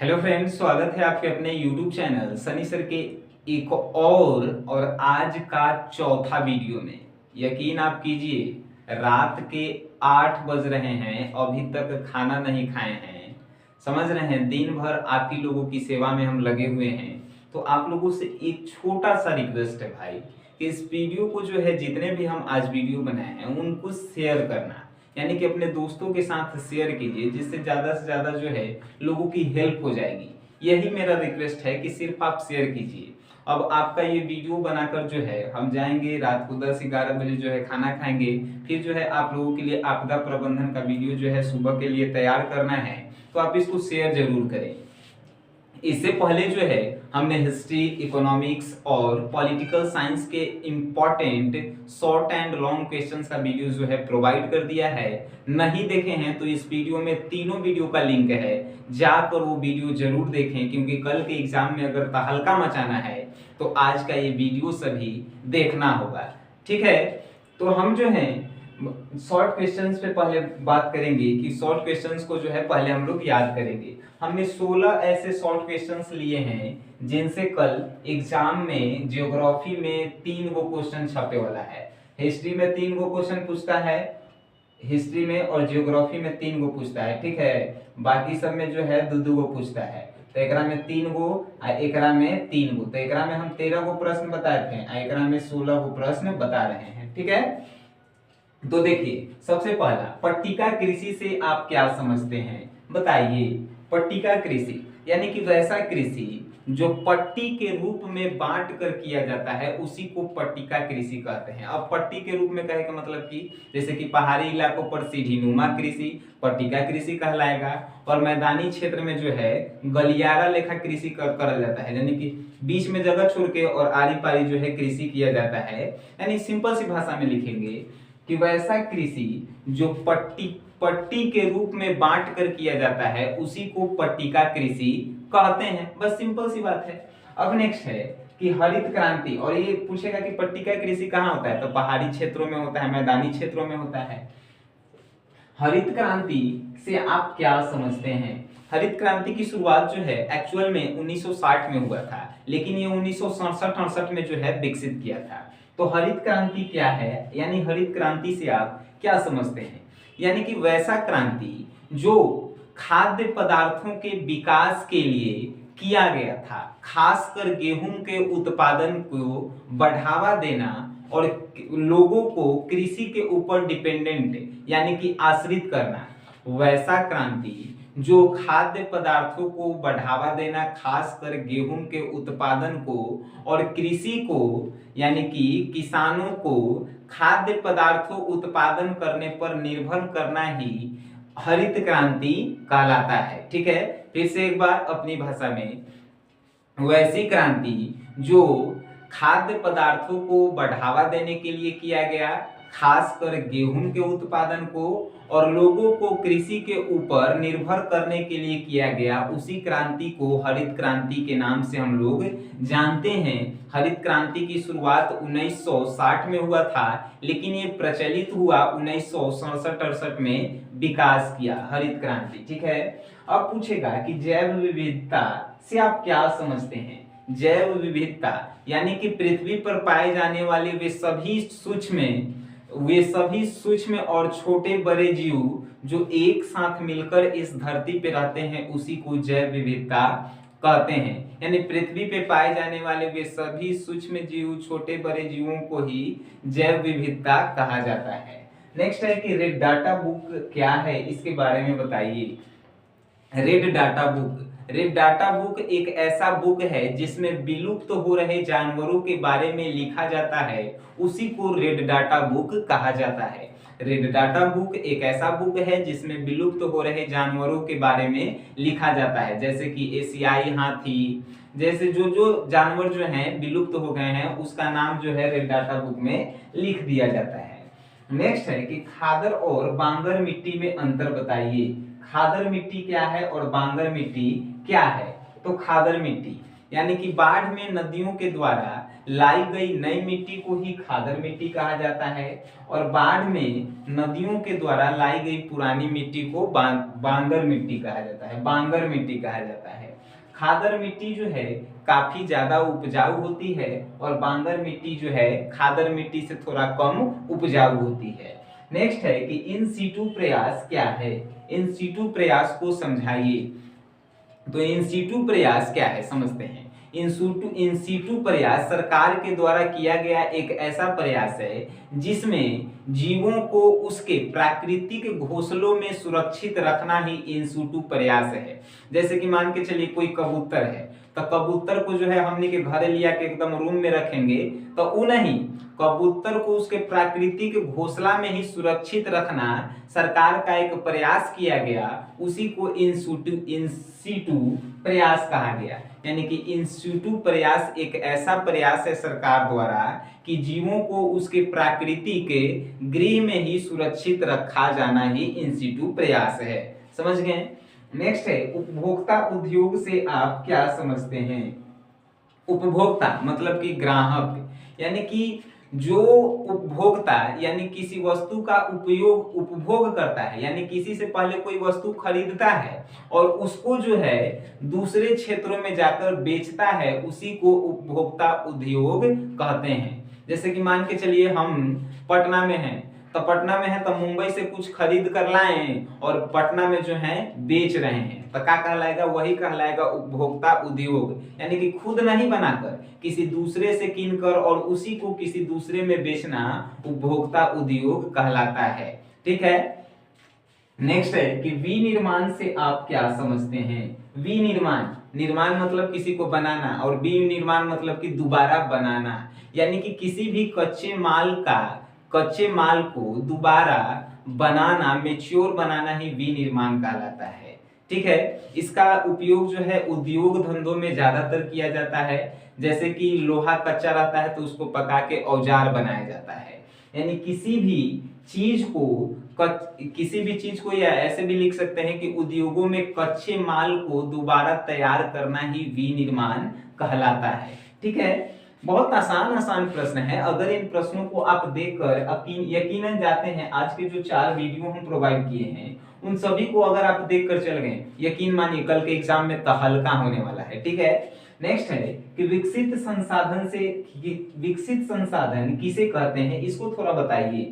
Hello friends, स्वागत है आपके अपने यूट्यूब चैनल सनी सर के एक और आज का चौथा वीडियो में। यकीन आप कीजिए, रात के 8 बज रहे हैं, अभी तक खाना नहीं खाए हैं। समझ रहे हैं, दिन भर आप ही लोगों की सेवा में हम लगे हुए हैं। तो आप लोगों से एक छोटा सा रिक्वेस्ट है भाई कि इस वीडियो को जो है, जितने भी हम आज वीडियो बनाए हैं उनको शेयर करना, यानी कि अपने दोस्तों के साथ शेयर कीजिए, जिससे ज़्यादा से ज़्यादा जो है लोगों की हेल्प हो जाएगी। यही मेरा रिक्वेस्ट है कि सिर्फ आप शेयर कीजिए। अब आपका ये वीडियो बनाकर जो है हम जाएंगे रात को 10-11 बजे जो है खाना खाएंगे। फिर जो है आप लोगों के लिए आपदा प्रबंधन का वीडियो जो है सुबह के लिए तैयार करना है, तो आप इसको शेयर जरूर करें। इससे पहले जो है हमने हिस्ट्री, इकोनॉमिक्स और पॉलिटिकल साइंस के important short and long questions का वीडियो जो है प्रोवाइड कर दिया है। नहीं देखे हैं तो इस वीडियो में तीनों वीडियो का लिंक है, जाकर वो वीडियो जरूर देखें, क्योंकि कल के एग्जाम में अगर तहलका मचाना है तो आज का ये वीडियो सभी देखना होगा। ठीक है, तो हम जो है शॉर्ट क्वेश्चंस पे पहले बात करेंगे कि शॉर्ट क्वेश्चंस को जो है पहले हम लोग याद करेंगे। हमने 16 ऐसे शॉर्ट क्वेश्चंस लिए हैं जिनसे कल एग्जाम में ज्योग्राफी में 3 गो क्वेश्चन छपे वाला है। हिस्ट्री में 3 गो क्वेश्चन पूछता है, हिस्ट्री में और ज्योग्राफी में 3 गो पूछता है। ठीक है, बाकी सब में जो है 2-2 गो पूछता है। तो एकरा में 3 गो और एकरा में 3 गो, तो एकरा में हम 13 गो प्रश्न बताए थे और एकरा में 16 गो प्रश्न बता रहे हैं। ठीक है, तो देखिए सबसे पहला, पट्टिका कृषि से आप क्या समझते हैं बताइए। पट्टिका कृषि यानी कि वैसा कृषि जो पट्टी के रूप में बांट कर किया जाता है, उसी को पट्टिका कृषि कहते हैं। अब पट्टी के रूप में कहे का मतलब कि जैसे कि पहाड़ी इलाकों पर सीढ़ीनुमा कृषि पट्टिका कृषि कहलाएगा, और मैदानी क्षेत्र में जो है गलियारा लेखा कृषि करल जाता है, यानी कि बीच में जगह छोड़ के और आरी पारी जो है कृषि किया जाता है। यानी सिंपल सी भाषा में लिखेंगे कि वैसा कृषि जो पट्टी के रूप में बांट कर किया जाता है, उसी को पट्टिका कृषि कहते हैं। बस सिंपल सी बात है। अब नेक्स्ट है कि हरित क्रांति, और ये पूछेगा कि पट्टिका कृषि कहाँ होता है, तो पहाड़ी क्षेत्रों में होता है, मैदानी क्षेत्रों में होता है। हरित क्रांति से आप क्या समझते हैं। हरित क्रांति की शुरुआत जो है एक्चुअल में 1960 में हुआ था, लेकिन ये 1967-68 में जो है विकसित किया था। तो हरित क्रांति क्या है, यानी हरित क्रांति से आप क्या समझते हैं, यानी कि वैसा क्रांति जो खाद्य पदार्थों के विकास के लिए किया गया था, खासकर गेहूं के उत्पादन को बढ़ावा देना और लोगों को कृषि के ऊपर डिपेंडेंट यानी कि आश्रित करना। वैसा क्रांति जो खाद्य पदार्थों को बढ़ावा देना, खासकर गेहूं के उत्पादन को और कृषि को, यानी कि किसानों को खाद्य पदार्थों उत्पादन करने पर निर्भर करना ही हरित क्रांति कहलाता है। ठीक है, फिर से एक बार अपनी भाषा में, वैसी क्रांति जो खाद्य पदार्थों को बढ़ावा देने के लिए किया गया, खासकर गेहूं के उत्पादन को, और लोगों को कृषि के ऊपर निर्भर करने के लिए किया गया, उसी क्रांति को हरित क्रांति के नाम से हम लोग जानते हैं। हरित क्रांति की शुरुआत 1960 में हुआ था, लेकिन ये प्रचलित हुआ 1967-68 में विकास किया हरित क्रांति। ठीक है, अब पूछेगा कि जैव विविधता से आप क्या समझते हैं। जैव विविधता यानी कि पृथ्वी पर पाए जाने वाले वे सभी सूक्ष्म और छोटे बड़े जीव जो एक साथ मिलकर इस धरती पे रहते हैं, उसी को जैव विविधता कहते हैं। यानी पृथ्वी पे पाए जाने वाले वे सभी सूक्ष्म जीव, छोटे बड़े जीवों को ही जैव विविधता कहा जाता है। नेक्स्ट है कि रेड डाटा बुक क्या है, इसके बारे में बताइए। Red data book, red data book एक ऐसा बुक है जिसमें विलुप्त तो हो रहे जानवरों के बारे में लिखा जाता है, उसी को रेड डाटा बुक कहा जाता है। रेड डाटा बुक एक ऐसा बुक है जिसमें विलुप्त तो हो रहे जानवरों के बारे में लिखा जाता है, जैसे कि एशियाई हाथी, जैसे जो जो जानवर जो हैं विलुप्त हो गए हैं, उसका नाम जो है रेड डाटा बुक में लिख दिया जाता है। नेक्स्ट है कि खादर और बांगर मिट्टी में अंतर बताइए। खादर मिट्टी क्या है और बांगर मिट्टी क्या है। तो खादर मिट्टी यानी कि बाढ़ में नदियों के द्वारा लाई गई नई मिट्टी को ही खादर मिट्टी कहा जाता है और बाढ़ में नदियों के द्वारा लाई गई पुरानी मिट्टी को बांगर मिट्टी कहा जाता है, बांगर मिट्टी कहा जाता है। खादर मिट्टी जो है काफी ज्यादा उपजाऊ होती है और बांगर मिट्टी जो है खादर मिट्टी से थोड़ा कम उपजाऊ होती है। नेक्स्ट है कि इन सीटू प्रयास क्या है, इन सीटू प्रयास को समझाइए। तो इन सीटू प्रयास क्या है समझते हैं। इन सीटू प्रयास सरकार के द्वारा किया गया एक ऐसा प्रयास है जिसमें जीवों को उसके प्राकृतिक घोंसलों में सुरक्षित रखना ही इन सीटू प्रयास है। जैसे कि मान के चलिए कोई कबूतर है तो कबूतर को जो है हमने के घर लिया के एकदम रूम में रखेंगे तो वो नहीं, कबूतर को उसके प्राकृतिक घोंसला में ही सुरक्षित रखना सरकार का एक प्रयास किया गया, उसी को इन सीटू प्रयास कहा गया। यानी कि इन सीटू प्रयास एक ऐसा प्रयास है सरकार द्वारा कि जीवों को उसके प्राकृतिक गृह में ही सुरक्षित रखा जाना ही इन सीटू प्रयास है। समझ गए। नेक्स्ट है उपभोक्ता उद्योग से आप क्या समझते हैं। उपभोक्ता मतलब कि ग्राहक, यानी कि जो उपभोक्ता यानी किसी वस्तु का उपभोग करता है, यानी किसी से पहले कोई वस्तु खरीदता है और उसको जो है दूसरे क्षेत्रों में जाकर बेचता है, उसी को उपभोक्ता उद्योग कहते हैं। जैसे कि मान के चलिए हम पटना में हैं तो पटना में है तो मुंबई से कुछ खरीद कर लाए और पटना में जो है बेच रहे हैं तो क्या कहलाएगा, वही कहलाएगा उपभोक्ता उद्योग। यानी कि खुद नहीं बनाकर किसी दूसरे से कीनकर और उसी को किसी दूसरे में बेचना उपभोक्ता उद्योग कहलाता है। ठीक है। नेक्स्ट है कि विनिर्माण से आप क्या समझते हैं। विनिर्माण, निर्माण मतलब किसी को बनाना और विनिर्माण मतलब कि दोबारा बनाना, यानी कि किसी भी कच्चे माल को दोबारा बनाना, मेच्योर बनाना ही विनिर्माण कहलाता है। ठीक है। इसका उपयोग जो है उद्योग धंधों में ज्यादातर किया जाता है। जैसे कि लोहा कच्चा रहता है तो उसको पका के औजार बनाया जाता है। यानी किसी भी चीज को या ऐसे भी लिख सकते हैं कि उद्योगों में कच्चे माल को दोबारा तैयार करना ही विनिर्माण कहलाता है। ठीक है। बहुत आसान प्रश्न है। अगर इन प्रश्नों को आप देखकर यकीनन जाते हैं, आज के जो 4 वीडियो हम प्रोवाइड किए हैं उन सभी को अगर आप देखकर चल गए, यकीन मानिए कल के एग्जाम में तो हल्का होने वाला है। ठीक है। नेक्स्ट है कि विकसित संसाधन किसे कहते हैं, इसको थोड़ा बताइए।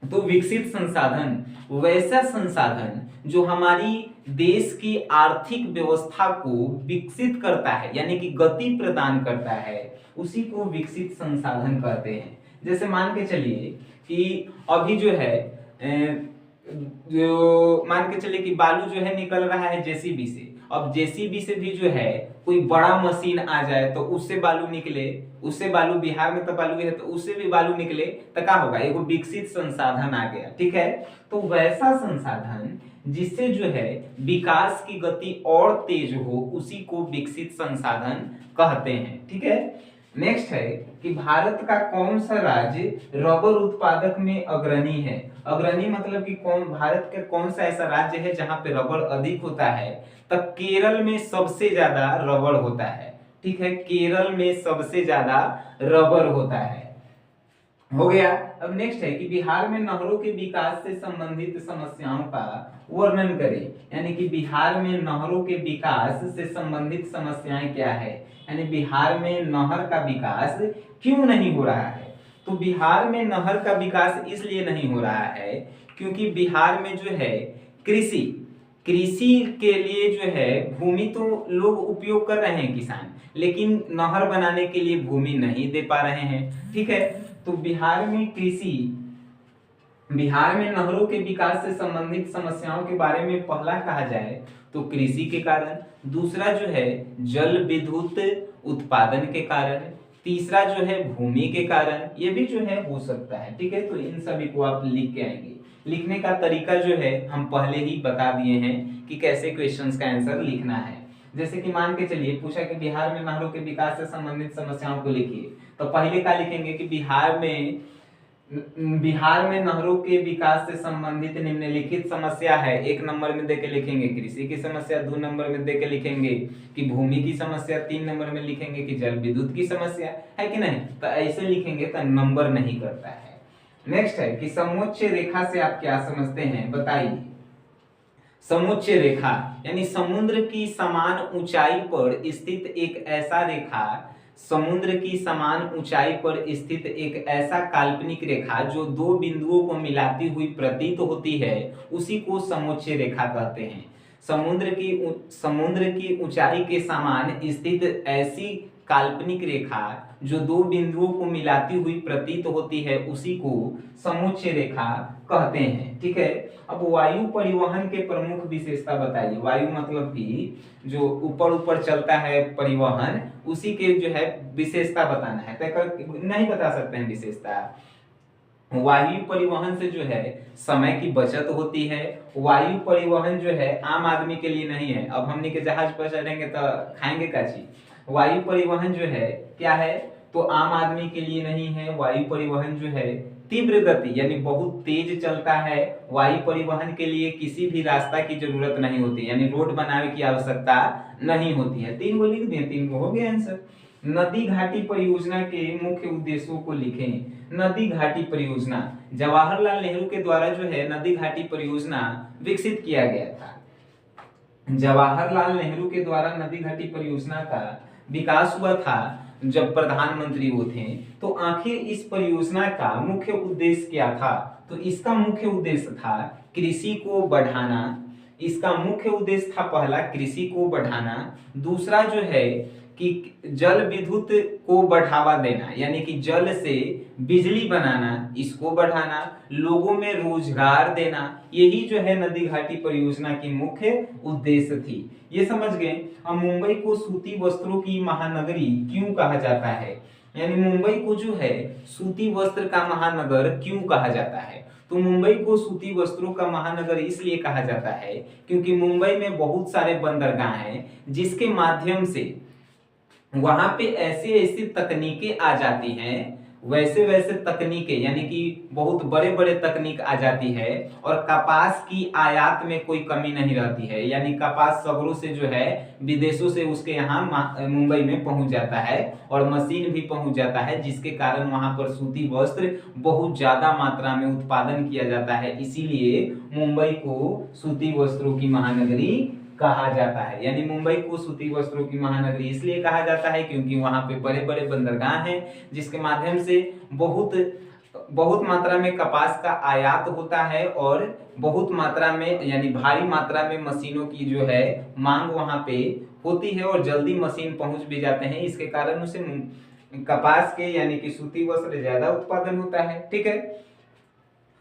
तो विकसित संसाधन वैसा संसाधन जो हमारी देश की आर्थिक व्यवस्था को विकसित करता है, यानी कि गति प्रदान करता है, उसी को विकसित संसाधन कहते हैं। जैसे मान के चलिए कि अभी जो है जो मान के चलिए कि बालू जो है निकल रहा है जेसीबी से। अब जेसीबी से भी जो है कोई बड़ा मशीन आ जाए तो उससे बालू निकले, उससे बालू, बिहार में तो बालू है तो उससे भी बालू निकले तो क्या होगा, एक विकसित संसाधन आ गया। ठीक है। तो वैसा संसाधन जिससे जो है विकास की गति और तेज हो, उसी को विकसित संसाधन कहते हैं। ठीक है। नेक्स्ट है कि भारत का कौन सा राज्य रबर उत्पादक में अग्रणी है। अग्रणी मतलब कि भारत का कौन सा ऐसा राज्य है जहां पे रबर अधिक होता है। तो केरल में सबसे ज्यादा रबर होता है। ठीक है। केरल में सबसे ज्यादा रबर होता है। हो गया। अब नेक्स्ट है कि बिहार में नहरों के विकास से संबंधित समस्याओं का वर्णन करें। यानी कि बिहार में नहरों के विकास से संबंधित समस्याएं क्या है, यानी बिहार में नहर का विकास क्यों नहीं हो रहा है। तो बिहार में नहर का विकास इसलिए नहीं हो रहा है क्योंकि बिहार में जो है कृषि के लिए जो है भूमि तो लोग उपयोग कर रहे हैं किसान, लेकिन नहर बनाने के लिए भूमि नहीं दे पा रहे हैं। ठीक है। तो बिहार में नहरों के विकास से संबंधित समस्याओं के बारे में पहला कहा जाए तो कृषि के कारण, दूसरा जो है जल विद्युत उत्पादन के कारण, तीसरा जो है भूमि के कारण, ये भी जो है हो सकता है। ठीक है। तो इन सभी को आप लिख के आएंगे। लिखने का तरीका जो है हम पहले ही बता दिए हैं कि कैसे क्वेश्चंस का आंसर लिखना है। जैसे कि मान के चलिए पूछा कि बिहार में नहरों के विकास से संबंधित समस्याओं को लिखिए, तो पहले क्या लिखेंगे कि बिहार में बिहार में नहरों के विकास से संबंधित निम्नलिखित समस्या है। 1 नंबर में देके लिखेंगे कृषि की समस्या, 2 नंबर में देके लिखेंगे कि भूमि की समस्या, 3 नंबर में लिखेंगे कि जल विद्युत की समस्या है कि नहीं। तो ऐसे लिखेंगे तो नंबर नहीं करता है। नेक्स्ट है कि समोच्च रेखा से आप क्या समझते हैं, बताइए। समोच्च रेखा यानी समुद्र की समान ऊंचाई पर स्थित एक ऐसा रेखा, समुद्र की समान ऊंचाई पर स्थित एक ऐसा काल्पनिक रेखा जो दो बिंदुओं को मिलाती हुई प्रतीत होती है, उसी को समोच्च रेखा कहते हैं। समुद्र की ऊंचाई के समान स्थित ऐसी काल्पनिक रेखा जो दो बिंदुओं को मिलाती हुई प्रतीत होती है, उसी को समोच्च रेखा कहते हैं। ठीक है। अब वायु परिवहन के प्रमुख विशेषता बताइए। वायु मतलब कि जो ऊपर ऊपर चलता है परिवहन, उसी के जो है विशेषता बताना है। नहीं बता सकते हैं विशेषता। वायु परिवहन से जो है समय की बचत होती है। वायु परिवहन जो है आम आदमी के लिए नहीं है। अब हमने के जहाज पर चढ़ेंगे तो खाएंगे क्या चीज। वायु परिवहन जो है क्या है, तो आम आदमी के लिए नहीं है। वायु परिवहन जो है तीव्र गति यानी बहुत तेज चलता है। वायु परिवहन के लिए किसी भी रास्ता की जरूरत नहीं होती, यानी रोड बनाने की आवश्यकता नहीं होती है। 3 को लिख दिए, 3 को हो गया आंसर। नदी घाटी परियोजना के मुख्य उद्देश्यों को लिखें। नदी घाटी परियोजना जवाहरलाल नेहरू के द्वारा जो है नदी घाटी परियोजना विकसित किया गया था। जवाहरलाल नेहरू के द्वारा नदी घाटी परियोजना का विकास हुआ था जब प्रधानमंत्री वो थे। तो आखिर इस परियोजना का मुख्य उद्देश्य क्या था, तो इसका मुख्य उद्देश्य था कृषि को बढ़ाना। इसका मुख्य उद्देश्य था पहला कृषि को बढ़ाना, दूसरा जो है कि जल विद्युत को बढ़ावा देना यानी कि जल से बिजली बनाना, इसको बढ़ाना, लोगों में रोजगार देना। यही जो है नदी घाटी परियोजना की मुख्य उद्देश्य थी। ये समझ गए। अब मुंबई को सूती वस्त्रों की महानगरी क्यों कहा जाता है, यानी मुंबई को जो है सूती वस्त्र का महानगर क्यों कहा जाता है। तो मुंबई को सूती वस्त्रों का महानगर इसलिए कहा जाता है क्योंकि मुंबई में बहुत सारे बंदरगाह हैं, जिसके माध्यम से वहां पे ऐसी ऐसी तकनीकें आ जाती हैं, वैसे वैसे तकनीकें यानी कि बहुत बड़े बड़े तकनीक आ जाती है, और कपास की आयात में कोई कमी नहीं रहती है। यानी कपास शहरों से जो है विदेशों से उसके यहाँ मुंबई में पहुंच जाता है, और मशीन भी पहुंच जाता है, जिसके कारण वहां पर सूती वस्त्र बहुत ज्यादा मात्रा में उत्पादन किया जाता है। इसीलिए मुंबई को सूती वस्त्रों की महानगरी कहा जाता है। यानी मुंबई को सूती वस्त्रों की महानगरी इसलिए कहा जाता है क्योंकि वहां पे बड़े बड़े बंदरगाह हैं, जिसके माध्यम से बहुत बहुत मात्रा में कपास का आयात होता है, और बहुत मात्रा में यानी भारी मात्रा में मशीनों की जो है मांग वहां पे होती है, और जल्दी मशीन पहुंच भी जाते हैं। इसके कारण उसे कपास के यानी कि सूती वस्त्र ज्यादा उत्पादन होता है। ठीक है।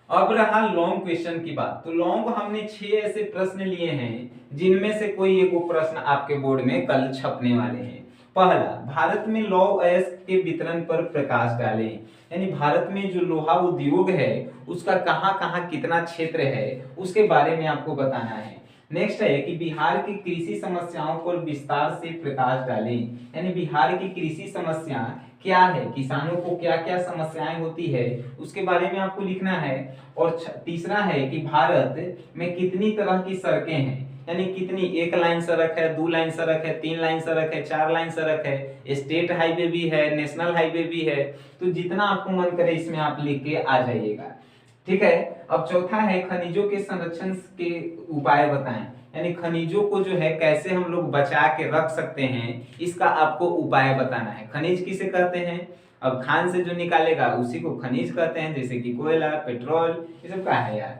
अब रहा लॉन्ग क्वेश्चन की बात। तो लॉन्ग हमने 6 ऐसे प्रश्न लिए हैं जिनमें से कोई एक प्रश्न आपके बोर्ड में कल छपने वाले हैं। पहला, भारत में लौह अयस्क के वितरण पर प्रकाश डालें। यानी भारत में जो लोहा उद्योग है उसका कहां कहां कितना क्षेत्र है उसके बारे में आपको बताना है। नेक्स्ट है कि बिहार की कृषि समस्याओं पर विस्तार से प्रकाश डालें। यानी बिहार की कृषि समस्या क्या है, किसानों को क्या क्या समस्याएं होती है उसके बारे में आपको लिखना है। और तीसरा है कि भारत में कितनी तरह की सड़कें हैं, यानी कितनी, 1 लाइन सड़क है, 2 लाइन सड़क है, 3 लाइन सड़क है, 4 लाइन सड़क है, स्टेट हाईवे भी है, नेशनल हाईवे भी है। तो जितना आपको मन करे इसमें आप लिख के आ जाइएगा। ठीक है। अब चौथा है खनिजों के संरक्षण के उपाय बताएं। यानी खनिजों को जो है कैसे हम लोग बचा के रख सकते हैं, इसका आपको उपाय बताना है। खनिज किसे कहते हैं, अब खान से जो निकालेगा उसी को खनिज कहते हैं, जैसे कि कोयला, पेट्रोल, ये सब क्या है यार।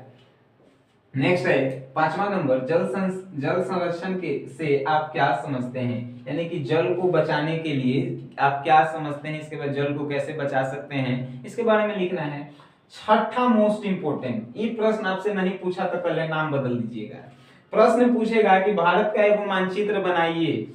नेक्स्ट है 5वां नंबर, जल संरक्षण के से आप क्या समझते हैं। यानी कि जल को बचाने के लिए आप क्या समझते हैं, इसके बाद जल को कैसे बचा सकते हैं इसके बारे में लिखना है। छठा मोस्ट इंपोर्टेंट, ये प्रश्न आपसे नहीं पूछा तो पहले नाम बदल दीजिएगा। प्रश्न पूछेगा कि भारत का एक मानचित्र बनाइए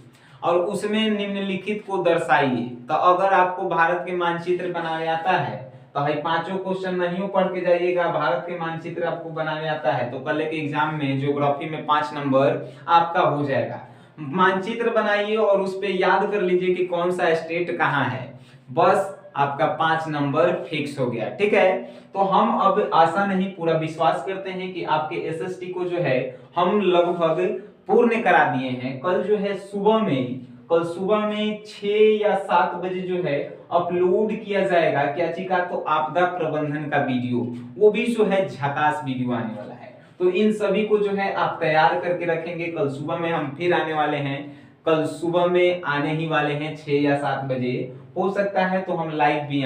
और उसमें निम्नलिखित को दर्शाइए। तो अगर आपको भारत के मानचित्र बनाने आता है तो भाई 5 क्वेश्चन नहीं पढ़ के जाइएगा, भारत के मानचित्र आपको बनाने आता है तो कल के एग्जाम में ज्योग्राफी में 5 नंबर आपका हो जाएगा। मानचित्र बनाइए और उस पे याद कर लीजिए कि कौन सा स्टेट कहाँ है। बस आपका 5 नंबर फिक्स हो गया। ठीक है, तो हम अब आशा नहीं पूरा विश्वास करते हैं कि आपके एसएसटी को जो है हम लगभग पूर्ण करा दिए हैं। कल जो है सुबह में 6 या 7 बजे जो है अपलोड किया जाएगा क्या चीज का, तो आपदा प्रबंधन का वीडियो, वो भी जो है झकास वीडियो आने वाला है। तो इन सभी को जो है आप तैयार करके रखेंगे। कल सुबह में हम फिर आने वाले हैं, कल सुबह में आने ही वाले हैं 6 या 7 बजे। हो सकता है तो हम लाइव भी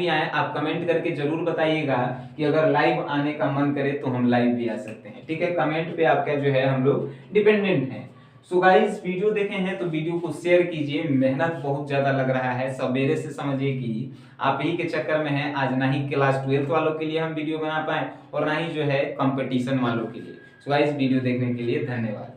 आए, आप कमेंट करके जरूर बताइएगा कि अगर लाइव आने का मन करे तो हम लाइव भी आ सकते हैं। ठीक है, कमेंट पे आपका जो है हम लोग डिपेंडेंट हैं। सो गाइस, वीडियो देखे हैं तो वीडियो को शेयर कीजिए। मेहनत बहुत ज्यादा लग रहा है, सवेरे से समझिए कि आप ही के चक्कर में है। आज ना ही क्लास 12th वालों के लिए हम वीडियो बना पाए और ना ही जो है कंपटीशन वालों के लिए। सो गाइस, वीडियो देखने के लिए धन्यवाद।